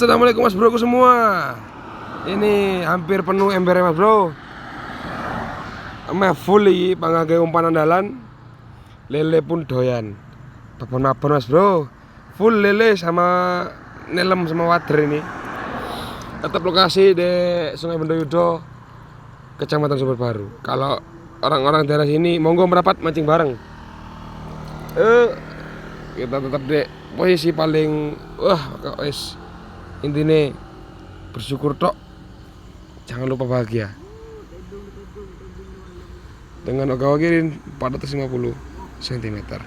Assalamualaikum mas broku semua. Ini hampir penuh embernya mas bro. Meh full iki pangangge umpan andalan. Lele pun doyan. Babon-babon mas bro. Full lele sama nelem sama wader ini. Tetap lokasi di Sungai Benduyudo, Kecamatan Sumber Baru. Kalau orang-orang daerah sini monggo merapat mancing bareng. Kita tetap di posisi paling guys. Intinya bersyukur tok, jangan lupa bahagia. Dengan ogawagirin 450 cm.